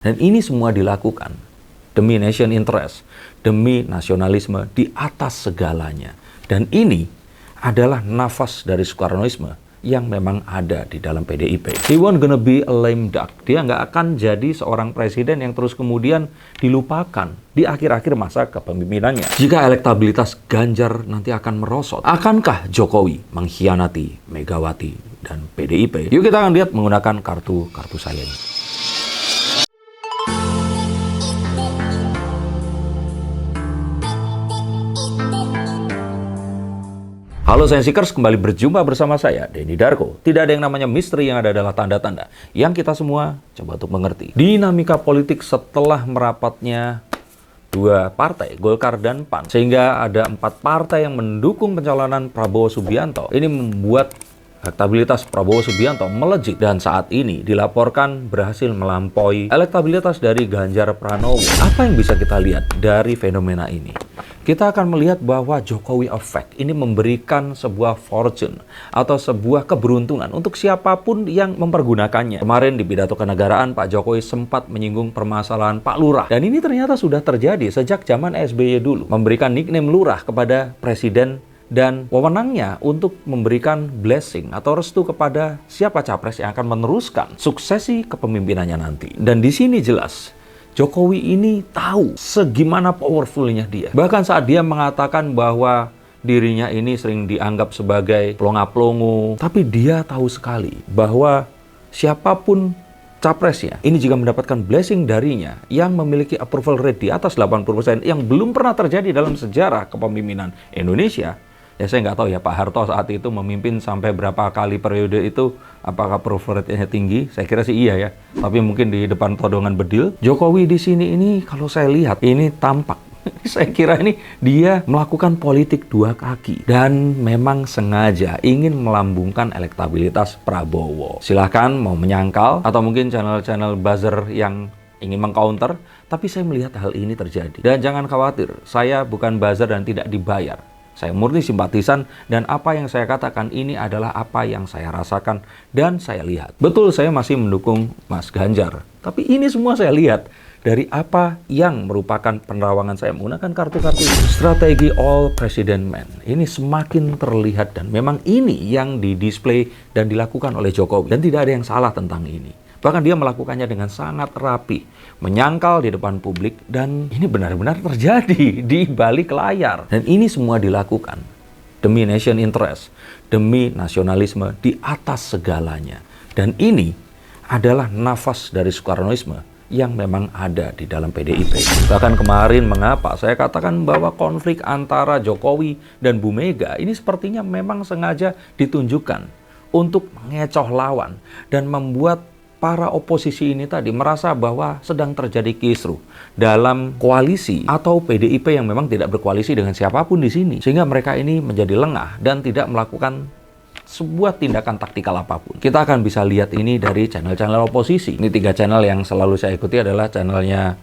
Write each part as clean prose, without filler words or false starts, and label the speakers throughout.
Speaker 1: Dan ini semua dilakukan demi nation interest, demi nasionalisme di atas segalanya. Dan ini adalah nafas dari Soekarnoisme yang memang ada di dalam PDIP. He won't gonna be a lame duck. Dia nggak akan jadi seorang presiden yang terus kemudian dilupakan di akhir-akhir masa kepemimpinannya. Jika elektabilitas Ganjar nanti akan merosot, akankah Jokowi mengkhianati Megawati dan PDIP? Yuk kita akan lihat menggunakan kartu saya ini. Halo Sensikers, kembali berjumpa bersama saya, Denny Darko. Tidak ada yang namanya misteri, yang ada adalah tanda-tanda yang kita semua coba untuk mengerti. Dinamika politik setelah merapatnya dua partai, Golkar dan PAN, sehingga ada 4 partai yang mendukung pencalonan Prabowo Subianto. Ini membuat elektabilitas Prabowo Subianto melejit dan saat ini dilaporkan berhasil melampaui elektabilitas dari Ganjar Pranowo. Apa yang bisa kita lihat dari fenomena ini? Kita akan melihat bahwa Jokowi Effect ini memberikan sebuah fortune atau sebuah keberuntungan untuk siapapun yang mempergunakannya. Kemarin di pidato kenegaraan, Pak Jokowi sempat menyinggung permasalahan Pak Lurah. Dan ini ternyata sudah terjadi sejak zaman SBY dulu. Memberikan nickname Lurah kepada Presiden dan wewenangnya untuk memberikan blessing atau restu kepada siapa capres yang akan meneruskan suksesi kepemimpinannya nanti. Dan di sini jelas Jokowi ini tahu segimana powerfulnya dia. Bahkan saat dia mengatakan bahwa dirinya ini sering dianggap sebagai pelongo-pelongo, tapi dia tahu sekali bahwa siapapun capresnya ini jika mendapatkan blessing darinya yang memiliki approval rate di atas 80% yang belum pernah terjadi dalam sejarah kepemimpinan Indonesia. Ya saya nggak tahu ya Pak Harto saat itu memimpin sampai berapa kali periode itu, apakah approval rate-nya tinggi? Saya kira sih iya ya. Tapi mungkin di depan todongan bedil. Jokowi di sini ini kalau saya lihat ini tampak. Saya kira ini dia melakukan politik dua kaki dan memang sengaja ingin melambungkan elektabilitas Prabowo. Silahkan mau menyangkal atau mungkin channel-channel buzzer yang ingin mengcounter, tapi saya melihat hal ini terjadi. Dan jangan khawatir, saya bukan buzzer dan tidak dibayar. Saya murni simpatisan dan apa yang saya katakan ini adalah apa yang saya rasakan dan saya lihat. Betul saya masih mendukung Mas Ganjar. Tapi ini semua saya lihat dari apa yang merupakan penerawangan saya menggunakan kartu-kartu ini. Strategi All President Man ini semakin terlihat dan memang ini yang didisplay dan dilakukan oleh Jokowi. Dan tidak ada yang salah tentang ini. Bahkan dia melakukannya dengan sangat rapi, menyangkal di depan publik, dan ini benar-benar terjadi di balik layar. Dan ini semua dilakukan demi nation interest, demi nasionalisme di atas segalanya. Dan ini adalah nafas dari Soekarnoisme yang memang ada di dalam PDIP. Bahkan kemarin mengapa saya katakan bahwa konflik antara Jokowi dan Bu Mega ini sepertinya memang sengaja ditunjukkan untuk mengecoh lawan dan membuat para oposisi ini tadi merasa bahwa sedang terjadi kisruh dalam koalisi atau PDIP yang memang tidak berkoalisi dengan siapapun di sini. Sehingga mereka ini menjadi lengah dan tidak melakukan sebuah tindakan taktikal apapun. Kita akan bisa lihat ini dari channel-channel oposisi. Ini 3 channel yang selalu saya ikuti adalah channelnya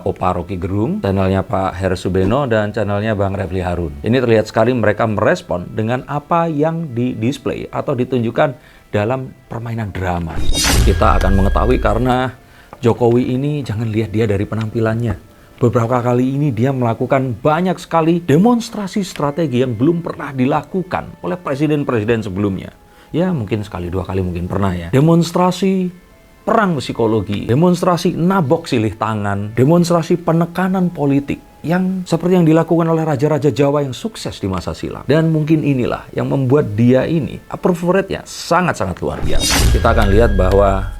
Speaker 1: Opa Rocky Gerung, channelnya Pak Heru Subeno, dan channelnya Bang Refli Harun. Ini terlihat sekali mereka merespon dengan apa yang di-display atau ditunjukkan dalam permainan drama. Kita akan mengetahui karena Jokowi ini jangan lihat dia dari penampilannya. Beberapa kali ini dia melakukan banyak sekali demonstrasi strategi yang belum pernah dilakukan oleh presiden-presiden sebelumnya. Ya mungkin sekali 2 kali mungkin pernah ya. Demonstrasi perang psikologi, demonstrasi nabok silih tangan, demonstrasi penekanan politik yang seperti yang dilakukan oleh raja-raja Jawa yang sukses di masa silam. Dan mungkin inilah yang membuat dia ini approval rate-nya sangat-sangat luar biasa. Kita akan lihat bahwa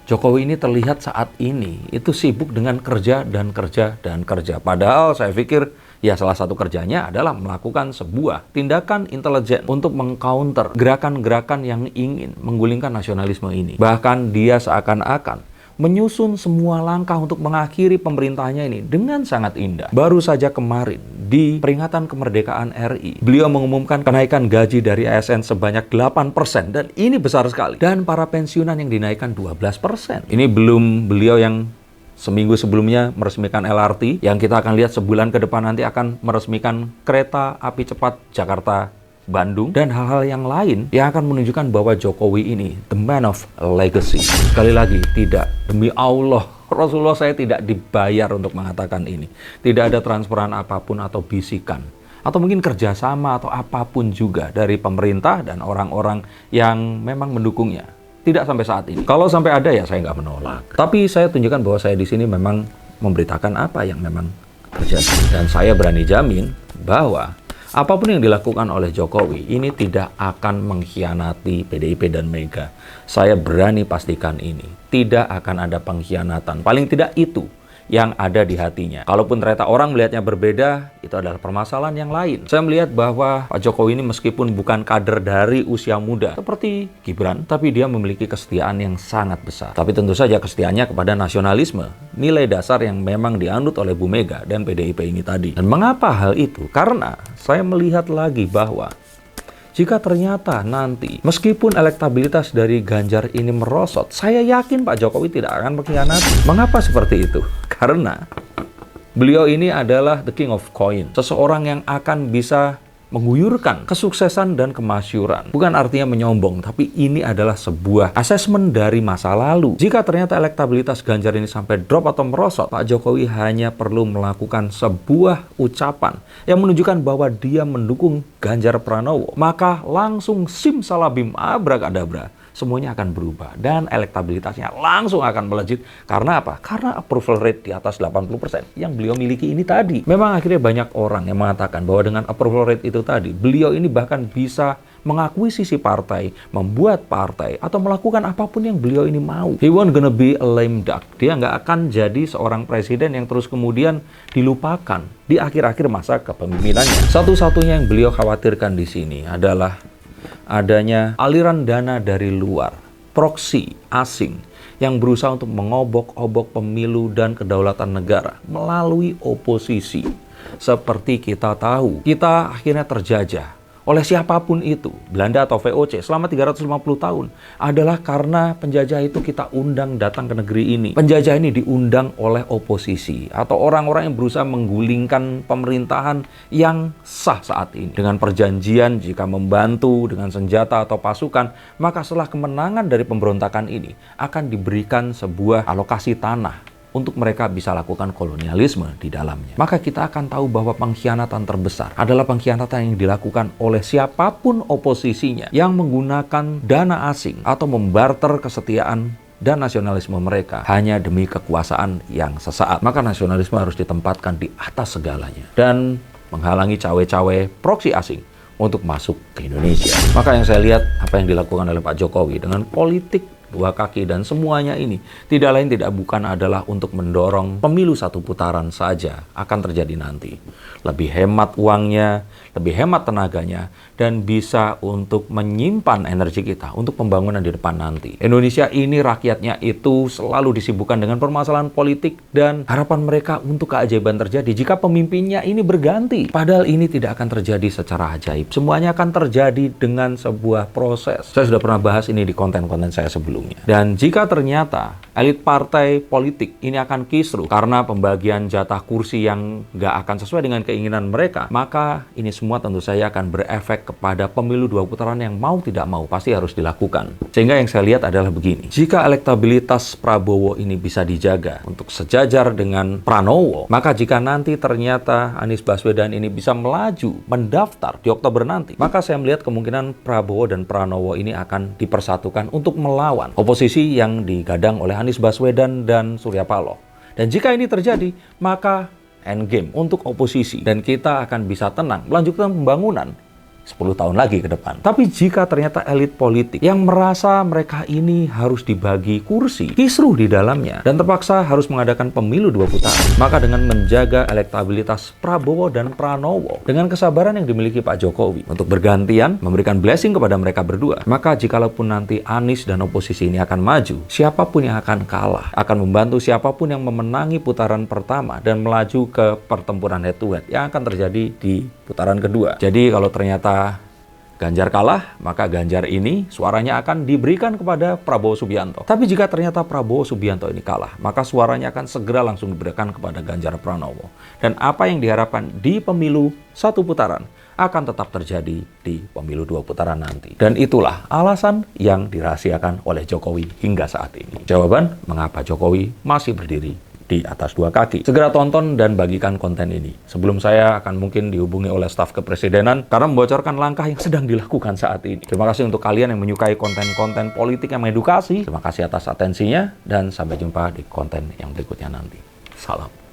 Speaker 1: Jokowi ini terlihat saat ini itu sibuk dengan kerja dan kerja dan kerja. Padahal saya pikir ya salah satu kerjanya adalah melakukan sebuah tindakan intelijen untuk mengcounter gerakan-gerakan yang ingin menggulingkan nasionalisme ini. Bahkan dia seakan-akan menyusun semua langkah untuk mengakhiri pemerintahnya ini dengan sangat indah. Baru saja kemarin di peringatan kemerdekaan RI, beliau mengumumkan kenaikan gaji dari ASN sebanyak 8% dan ini besar sekali. Dan para pensiunan yang dinaikkan 12%. Ini belum beliau yang seminggu sebelumnya meresmikan LRT, yang kita akan lihat sebulan ke depan nanti akan meresmikan kereta api cepat Jakarta Bandung, dan hal-hal yang lain yang akan menunjukkan bahwa Jokowi ini the man of legacy. Sekali lagi, tidak, demi Allah Rasulullah saya tidak dibayar untuk mengatakan ini. Tidak ada transferan apapun atau bisikan. Atau mungkin kerjasama atau apapun juga dari pemerintah dan orang-orang yang memang mendukungnya. Tidak sampai saat ini. Kalau sampai ada ya saya nggak menolak. Tapi saya tunjukkan bahwa saya di sini memang memberitakan apa yang memang terjadi. Dan saya berani jamin bahwa apapun yang dilakukan oleh Jokowi ini tidak akan mengkhianati PDIP dan Mega. Saya berani pastikan ini. Tidak akan ada pengkhianatan. Paling tidak itu yang ada di hatinya. Kalaupun ternyata orang melihatnya berbeda, itu adalah permasalahan yang lain. Saya melihat bahwa Pak Jokowi ini meskipun bukan kader dari usia muda seperti Gibran, tapi dia memiliki kesetiaan yang sangat besar. Tapi tentu saja kesetiaannya kepada nasionalisme, nilai dasar yang memang dianut oleh Bu Mega dan PDIP ini tadi. Dan mengapa hal itu? Karena saya melihat lagi bahwa jika ternyata nanti, meskipun elektabilitas dari Ganjar ini merosot, saya yakin Pak Jokowi tidak akan mengkhianati. Mengapa seperti itu? Karena beliau ini adalah the king of coin. Seseorang yang akan bisa mengguyurkan kesuksesan dan kemasyuran. Bukan artinya menyombong, tapi ini adalah sebuah asesmen dari masa lalu. Jika ternyata elektabilitas Ganjar ini sampai drop atau merosot, Pak Jokowi hanya perlu melakukan sebuah ucapan yang menunjukkan bahwa dia mendukung Ganjar Pranowo. Maka langsung simsalabim abrakadabra, semuanya akan berubah dan elektabilitasnya langsung akan melejit. Karena apa? Karena approval rate di atas 80% yang beliau miliki ini tadi. Memang akhirnya banyak orang yang mengatakan bahwa dengan approval rate itu tadi, beliau ini bahkan bisa mengakuisisi partai, membuat partai, atau melakukan apapun yang beliau ini mau. He won't gonna be a lame duck. Dia nggak akan jadi seorang presiden yang terus kemudian dilupakan di akhir-akhir masa kepemimpinannya. Satu-satunya yang beliau khawatirkan di sini adalah adanya aliran dana dari luar, proksi asing yang berusaha untuk mengobok-obok pemilu dan kedaulatan negara melalui oposisi. Seperti kita tahu, kita akhirnya terjajah oleh siapapun itu, Belanda atau VOC, selama 350 tahun adalah karena penjajah itu kita undang datang ke negeri ini. Penjajah ini diundang oleh oposisi atau orang-orang yang berusaha menggulingkan pemerintahan yang sah saat ini. Dengan perjanjian jika membantu dengan senjata atau pasukan, maka setelah kemenangan dari pemberontakan ini akan diberikan sebuah alokasi tanah untuk mereka bisa lakukan kolonialisme di dalamnya. Maka kita akan tahu bahwa pengkhianatan terbesar adalah pengkhianatan yang dilakukan oleh siapapun oposisinya yang menggunakan dana asing atau membarter kesetiaan dan nasionalisme mereka hanya demi kekuasaan yang sesaat. Maka nasionalisme harus ditempatkan di atas segalanya dan menghalangi cawe-cawe proksi asing untuk masuk ke Indonesia. Maka yang saya lihat apa yang dilakukan oleh Pak Jokowi dengan politik dua kaki dan semuanya ini tidak lain tidak bukan adalah untuk mendorong pemilu satu putaran saja akan terjadi nanti. Lebih hemat uangnya, lebih hemat tenaganya, dan bisa untuk menyimpan energi kita untuk pembangunan di depan nanti. Indonesia ini rakyatnya itu selalu disibukkan dengan permasalahan politik dan harapan mereka untuk keajaiban terjadi jika pemimpinnya ini berganti. Padahal ini tidak akan terjadi secara ajaib. Semuanya akan terjadi dengan sebuah proses. Saya sudah pernah bahas ini di konten-konten saya sebelumnya. Dan jika ternyata elit partai politik ini akan kisruh karena pembagian jatah kursi yang nggak akan sesuai dengan keinginan mereka, maka ini semua tentu saja akan berefek kepada pemilu dua putaran yang mau tidak mau pasti harus dilakukan. Sehingga yang saya lihat adalah begini, jika elektabilitas Prabowo ini bisa dijaga untuk sejajar dengan Pranowo, maka jika nanti ternyata Anies Baswedan ini bisa melaju mendaftar di Oktober nanti, maka saya melihat kemungkinan Prabowo dan Pranowo ini akan dipersatukan untuk melawan oposisi yang digadang oleh Anies Baswedan dan Surya Paloh. Dan jika ini terjadi, maka endgame untuk oposisi. Dan kita akan bisa tenang melanjutkan pembangunan 10 tahun lagi ke depan. Tapi jika ternyata elit politik yang merasa mereka ini harus dibagi kursi, kisruh di dalamnya, dan terpaksa harus mengadakan pemilu dua putaran, maka dengan menjaga elektabilitas Prabowo dan Pranowo, dengan kesabaran yang dimiliki Pak Jokowi untuk bergantian memberikan blessing kepada mereka berdua, maka jikalaupun nanti Anies dan oposisi ini akan maju, siapapun yang akan kalah, akan membantu siapapun yang memenangi putaran pertama dan melaju ke pertempuran head to head yang akan terjadi di putaran kedua. Jadi kalau ternyata Ganjar kalah, maka Ganjar ini suaranya akan diberikan kepada Prabowo Subianto. Tapi jika ternyata Prabowo Subianto ini kalah, maka suaranya akan segera langsung diberikan kepada Ganjar Pranowo. Dan apa yang diharapkan di pemilu 1 putaran akan tetap terjadi di pemilu 2 putaran nanti. Dan itulah alasan yang dirahasiakan oleh Jokowi hingga saat ini. Jawaban mengapa Jokowi masih berdiri di atas 2 kaki. Segera tonton dan bagikan konten ini sebelum saya akan mungkin dihubungi oleh staf kepresidenan karena membocorkan langkah yang sedang dilakukan saat ini. Terima kasih untuk kalian yang menyukai konten-konten politik yang mengedukasi. Terima kasih atas atensinya dan sampai jumpa di konten yang berikutnya nanti. Salam.